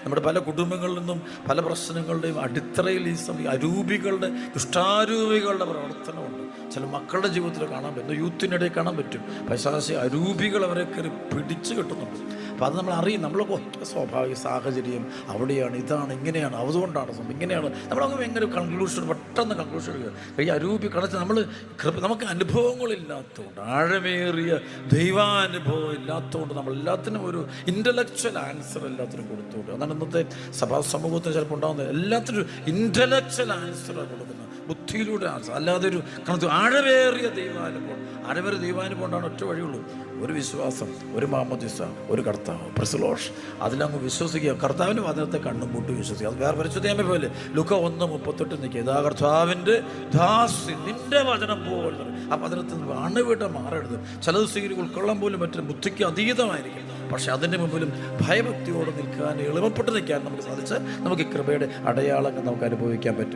നമ്മുടെ പല കുടുംബങ്ങളിൽ നിന്നും പല പ്രശ്നങ്ങളുടെയും അടിത്തറയിൽ ഈ സമയം അരൂപികളുടെ ദുഷ്ടാരൂപികളുടെ പ്രവർത്തനമുണ്ട്. ചില മക്കളുടെ ജീവിതത്തിൽ കാണാൻ പറ്റും, യൂത്തിനിടയിൽ കാണാൻ പറ്റും. പൈശാചിക അരൂപികൾ അവരെ കയറി പിടിച്ചു കെട്ടുന്നുണ്ട്. അപ്പോൾ അത് നമ്മൾ അറിയും. നമ്മൾ സ്വാഭാവിക സാഹചര്യം അവിടെയാണ്, ഇതാണ്, ഇങ്ങനെയാണ്, അതുകൊണ്ടാണ് സംഭവം, ഇങ്ങനെയാണ്. നമ്മളങ്ങ് ഭയങ്കര പെട്ടെന്ന് കൺക്ലൂഷൻ എടുക്കുക. ഈ അരൂപി കണച്ച് നമുക്ക് അനുഭവങ്ങളില്ലാത്തതുകൊണ്ട്, ആഴമേറിയ ദൈവാനുഭവം ഇല്ലാത്തതുകൊണ്ട്, നമ്മൾ എല്ലാത്തിനും ഒരു ഇൻ്റലക്ച്വൽ ആൻസർ എല്ലാത്തിനും കൊടുത്തുകൊണ്ട്, അതാണ് ഇന്നത്തെ സഭാ സമൂഹത്തിന് ചിലപ്പോൾ ഉണ്ടാകുന്നത്. എല്ലാത്തിനും ഇൻ്റലക്ച്വൽ ആൻസറാണ് കൊടുക്കുന്നത്, ബുദ്ധിയിലൂടെ ആൻസർ, അല്ലാതെ ഒരു ആഴമേറിയ ദൈവാനുഭവം. ആഴമേറിയ ദൈവാനുഭവം ഉണ്ടാകുന്ന ഒറ്റ വഴിയുള്ളൂ, ഒരു വിശ്വാസം, ഒരു മാമോദിസ, ഒരു കർത്താവ്, പ്രസലോഷ്. അതിലങ്ങ് വിശ്വസിക്കുക. കർത്താവിൻ്റെ വചനത്തെ കണ്ണും പൂട്ടി വിശ്വസിക്കുക. അത് വേറെ പരിശുദ്ധമേ പോലെ ലൂക്ക 1:38 നിൽക്കുക. ഇതാ കർത്താവിൻ്റെ ദാസി, നിന്റെ വചനം പോലെ. ആ വചനത്തിൽ നിന്ന് അണുവിട മാറരുത്. ചിലത് ഉൾക്കൊള്ളാൻ പോലും പറ്റും, ബുദ്ധിക്ക് അതീതമായിരിക്കും. പക്ഷെ അതിൻ്റെ മുമ്പിലും ഭയഭക്തിയോടെ നിൽക്കാൻ, എളുപ്പപ്പെട്ട് നിൽക്കാൻ നമുക്ക് സാധിച്ചാൽ നമുക്ക് ഈ കൃപയുടെ അടയാളങ്ങൾ നമുക്ക് അനുഭവിക്കാൻ പറ്റും.